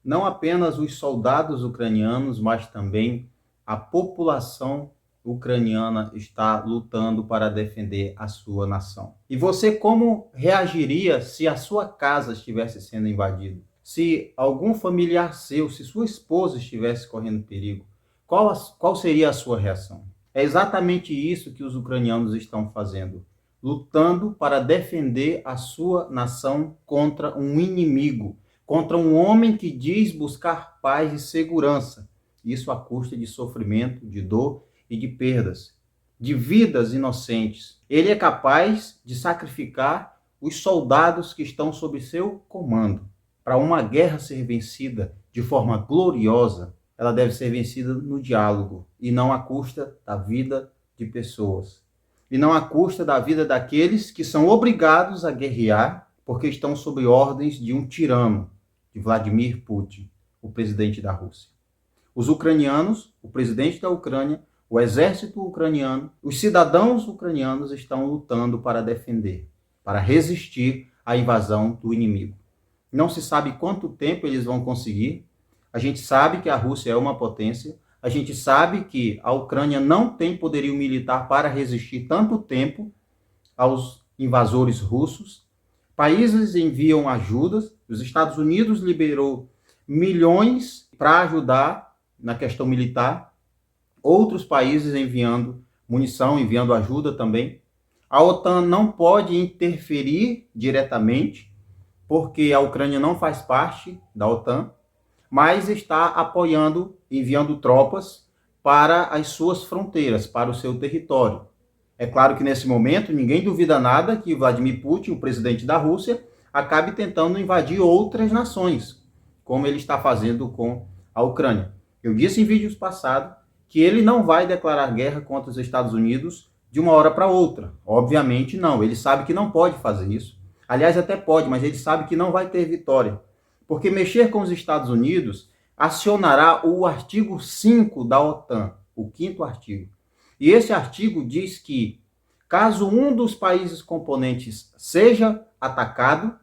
não apenas os soldados ucranianos, mas também a população ucraniana está lutando para defender a sua nação. E você como reagiria se a sua casa estivesse sendo invadida? Se algum familiar seu, se sua esposa estivesse correndo perigo, qual seria a sua reação? É exatamente isso que os ucranianos estão fazendo, lutando para defender a sua nação contra um inimigo, contra um homem que diz buscar paz e segurança, isso à custa de sofrimento, de dor e de perdas, de vidas inocentes. Ele é capaz de sacrificar os soldados que estão sob seu comando. Para uma guerra ser vencida de forma gloriosa, ela deve ser vencida no diálogo e não à custa da vida de pessoas. E não à custa da vida daqueles que são obrigados a guerrear porque estão sob ordens de um tirano, de Vladimir Putin, o presidente da Rússia. Os ucranianos, o presidente da Ucrânia, o exército ucraniano, os cidadãos ucranianos estão lutando para defender, para resistir à invasão do inimigo. Não se sabe quanto tempo eles vão conseguir. A gente sabe que a Rússia é uma potência. A gente sabe que a Ucrânia não tem poderio militar para resistir tanto tempo aos invasores russos. Países enviam ajudas. Os Estados Unidos liberou milhões para ajudar na questão militar. Outros países enviando munição, enviando ajuda também. A OTAN não pode interferir diretamente, porque a Ucrânia não faz parte da OTAN, mas está apoiando, enviando tropas para as suas fronteiras, para o seu território. É claro que nesse momento ninguém duvida nada que Vladimir Putin, o presidente da Rússia, acabe tentando invadir outras nações, como ele está fazendo com a Ucrânia. Eu disse em vídeos passados que ele não vai declarar guerra contra os Estados Unidos de uma hora para outra. Obviamente não, ele sabe que não pode fazer isso. Aliás, até pode, mas ele sabe que não vai ter vitória. Porque mexer com os Estados Unidos acionará o artigo 5 da OTAN, o quinto artigo. E esse artigo diz que, caso um dos países componentes seja atacado,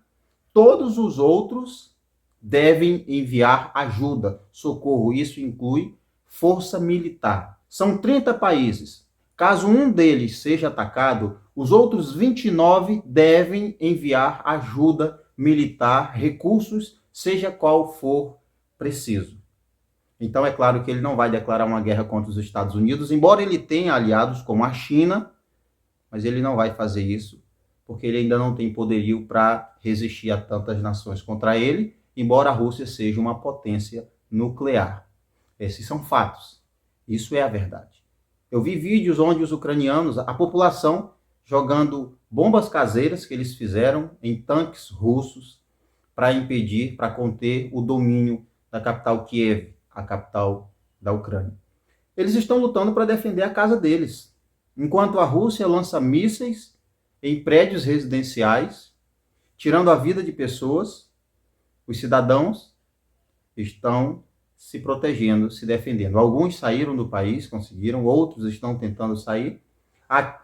todos os outros devem enviar ajuda, socorro. Isso inclui força militar. São 30 países. Caso um deles seja atacado, os outros 29 devem enviar ajuda militar, recursos, seja qual for preciso. Então é claro que ele não vai declarar uma guerra contra os Estados Unidos, embora ele tenha aliados como a China, mas ele não vai fazer isso, porque ele ainda não tem poderio para resistir a tantas nações contra ele, embora a Rússia seja uma potência nuclear. Esses são fatos. Isso é a verdade. Eu vi vídeos onde os ucranianos, a população, jogando bombas caseiras que eles fizeram em tanques russos para impedir, para conter o domínio da capital Kiev, a capital da Ucrânia. Eles estão lutando para defender a casa deles, enquanto a Rússia lança mísseis em prédios residenciais, tirando a vida de pessoas. Os cidadãos estão se protegendo, se defendendo. Alguns saíram do país, conseguiram, outros estão tentando sair.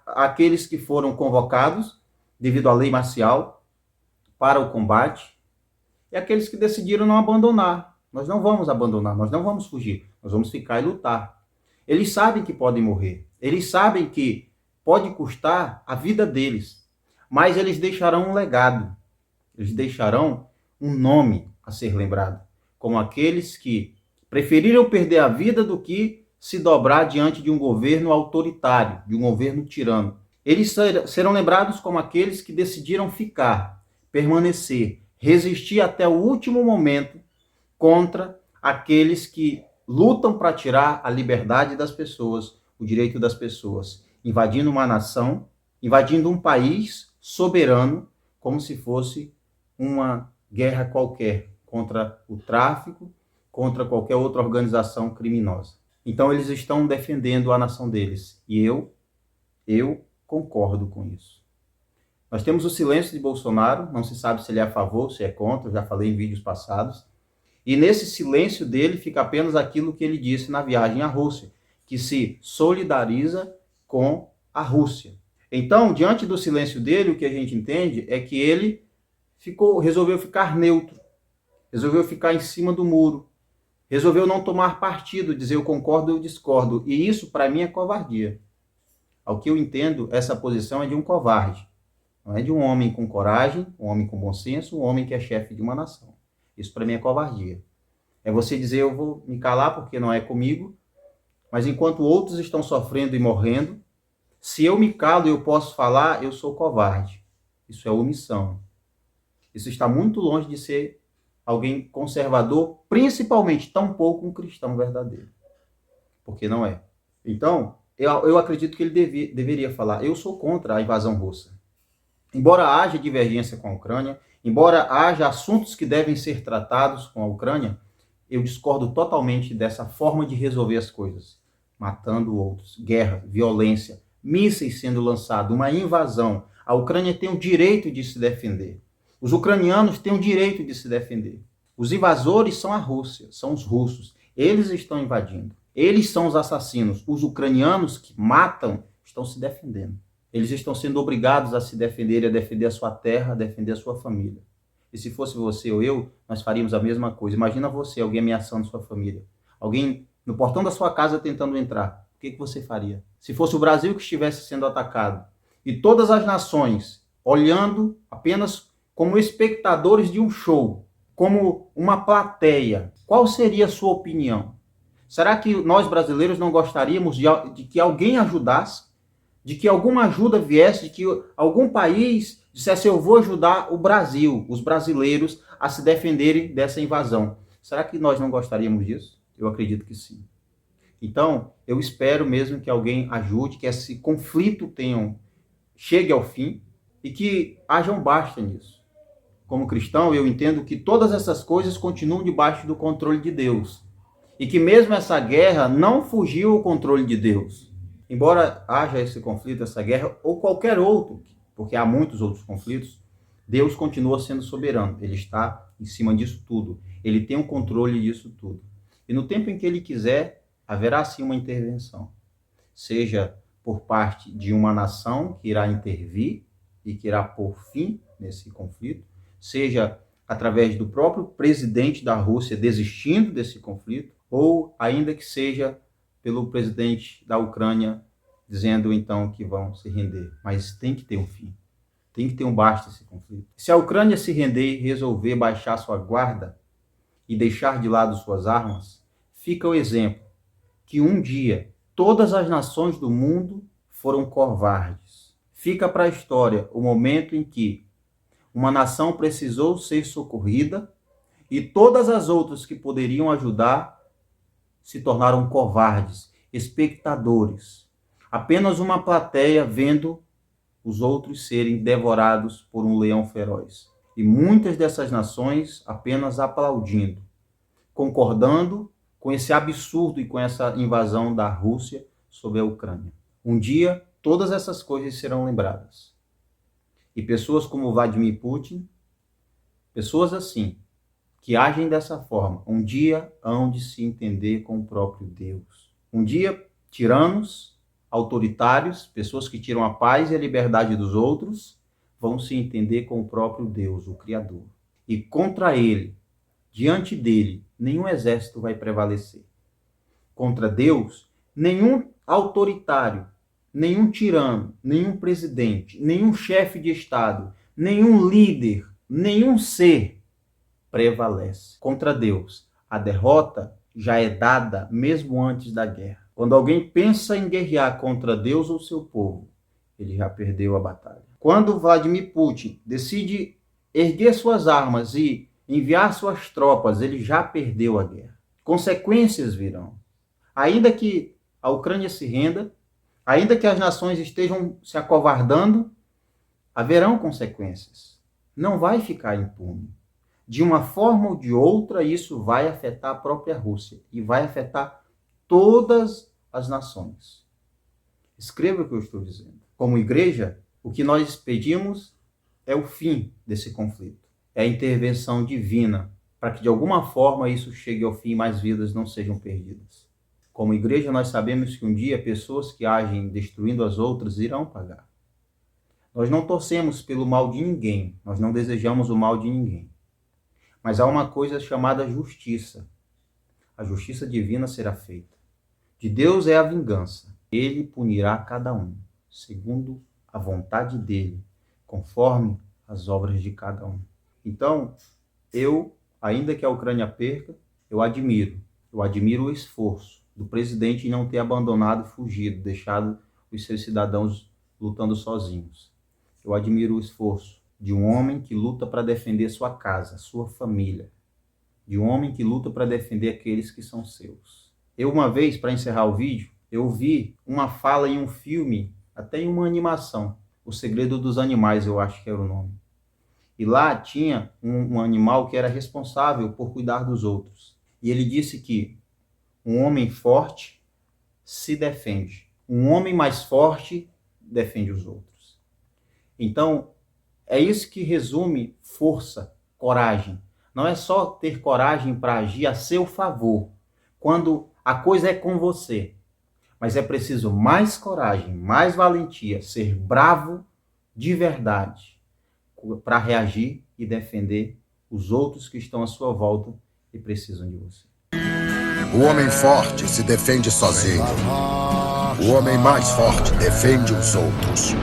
Aqueles que foram convocados devido à lei marcial para o combate, e aqueles que decidiram não abandonar. Nós não vamos abandonar, nós não vamos fugir, nós vamos ficar e lutar. Eles sabem que podem morrer, eles sabem que pode custar a vida deles, mas eles deixarão um legado, eles deixarão um nome a ser lembrado, como aqueles que preferiram perder a vida do que se dobrar diante de um governo autoritário, de um governo tirano. Eles serão lembrados como aqueles que decidiram ficar, permanecer, resistir até o último momento contra aqueles que lutam para tirar a liberdade das pessoas, o direito das pessoas, invadindo uma nação, invadindo um país soberano, como se fosse uma guerra qualquer contra o tráfico, contra qualquer outra organização criminosa. Então eles estão defendendo a nação deles. E eu concordo com isso. Nós temos o silêncio de Bolsonaro, não se sabe se ele é a favor, se é contra, eu já falei em vídeos passados. E nesse silêncio dele fica apenas aquilo que ele disse na viagem à Rússia, que se solidariza com a Rússia. Então, diante do silêncio dele, o que a gente entende é que ele resolveu ficar neutro. resolveu ficar em cima do muro, resolveu não tomar partido, dizer eu concordo ou eu discordo. E isso, para mim, é covardia. Ao que eu entendo, essa posição é de um covarde. Não é de um homem com coragem, um homem com bom senso, um homem que é chefe de uma nação. Isso, para mim, é covardia. É você dizer eu vou me calar porque não é comigo, mas enquanto outros estão sofrendo e morrendo, se eu me calo e eu posso falar, eu sou covarde. Isso é omissão. Isso está muito longe de ser alguém conservador, principalmente tampouco um cristão verdadeiro. Porque não é. Então, eu acredito que ele deveria falar, eu sou contra a invasão russa. Embora haja divergência com a Ucrânia, embora haja assuntos que devem ser tratados com a Ucrânia, eu discordo totalmente dessa forma de resolver as coisas. Matando outros, guerra, violência, mísseis sendo lançados, uma invasão. A Ucrânia tem o direito de se defender. Os ucranianos têm o direito de se defender. Os invasores são a Rússia, são os russos. Eles estão invadindo. Eles são os assassinos. Os ucranianos que matam estão se defendendo. Eles estão sendo obrigados a se defender, a defender a sua terra, a defender a sua família. E se fosse você ou eu, nós faríamos a mesma coisa. Imagina você, alguém ameaçando sua família. Alguém no portão da sua casa tentando entrar. O que você faria? Se fosse o Brasil que estivesse sendo atacado e todas as nações olhando apenas como espectadores de um show, como uma plateia, qual seria a sua opinião? Será que nós brasileiros não gostaríamos de que alguém ajudasse? De que alguma ajuda viesse, de que algum país dissesse eu vou ajudar o Brasil, os brasileiros a se defenderem dessa invasão? Será que nós não gostaríamos disso? Eu acredito que sim. Então, eu espero mesmo que alguém ajude, que esse conflito chegue ao fim e que haja um basta nisso. Como cristão, eu entendo que todas essas coisas continuam debaixo do controle de Deus. E que mesmo essa guerra não fugiu ao controle de Deus. Embora haja esse conflito, essa guerra, ou qualquer outro, porque há muitos outros conflitos, Deus continua sendo soberano. Ele está em cima disso tudo. Ele tem o controle disso tudo. E no tempo em que ele quiser, haverá sim uma intervenção. Seja por parte de uma nação que irá intervir e que irá pôr fim nesse conflito, seja através do próprio presidente da Rússia desistindo desse conflito, ou ainda que seja pelo presidente da Ucrânia dizendo então que vão se render. Mas tem que ter um fim. Tem que ter um basta esse conflito. Se a Ucrânia se render e resolver baixar sua guarda e deixar de lado suas armas, fica o exemplo que um dia todas as nações do mundo foram covardes. Fica para a história o momento em que uma nação precisou ser socorrida e todas as outras que poderiam ajudar se tornaram covardes, espectadores. Apenas uma plateia vendo os outros serem devorados por um leão feroz. E muitas dessas nações apenas aplaudindo, concordando com esse absurdo e com essa invasão da Rússia sobre a Ucrânia. Um dia, todas essas coisas serão lembradas. E pessoas como Vladimir Putin, pessoas assim, que agem dessa forma, um dia hão de se entender com o próprio Deus. Um dia, tiranos, autoritários, pessoas que tiram a paz e a liberdade dos outros, vão se entender com o próprio Deus, o Criador. E contra ele, diante dele, nenhum exército vai prevalecer. Contra Deus, nenhum autoritário, nenhum tirano, nenhum presidente, nenhum chefe de Estado, nenhum líder, nenhum ser prevalece. Contra Deus, a derrota já é dada mesmo antes da guerra. Quando alguém pensa em guerrear contra Deus ou seu povo, ele já perdeu a batalha. Quando Vladimir Putin decide erguer suas armas e enviar suas tropas, ele já perdeu a guerra. Consequências virão. Ainda que a Ucrânia se renda, ainda que as nações estejam se acovardando, haverão consequências. Não vai ficar impune. De uma forma ou de outra, isso vai afetar a própria Rússia e vai afetar todas as nações. Escreva o que eu estou dizendo. Como igreja, o que nós pedimos é o fim desse conflito. É a intervenção divina para que de alguma forma isso chegue ao fim e mais vidas não sejam perdidas. Como igreja, nós sabemos que um dia pessoas que agem destruindo as outras irão pagar. Nós não torcemos pelo mal de ninguém, nós não desejamos o mal de ninguém. Mas há uma coisa chamada justiça. A justiça divina será feita. De Deus é a vingança. Ele punirá cada um, segundo a vontade dele, conforme as obras de cada um. Então, ainda que a Ucrânia perca, eu admiro o esforço do presidente em não ter abandonado e fugido, deixado os seus cidadãos lutando sozinhos. Eu admiro o esforço de um homem que luta para defender sua casa, sua família, de um homem que luta para defender aqueles que são seus. Eu, uma vez, para encerrar o vídeo, eu vi uma fala em um filme, até em uma animação, O Segredo dos Animais, eu acho que era o nome. E lá tinha um animal que era responsável por cuidar dos outros. E ele disse que um homem forte se defende. Um homem mais forte defende os outros. Então, é isso que resume força, coragem. Não é só ter coragem para agir a seu favor, quando a coisa é com você. Mas é preciso mais coragem, mais valentia, ser bravo de verdade para reagir e defender os outros que estão à sua volta e precisam de você. O homem forte se defende sozinho. O homem mais forte defende os outros.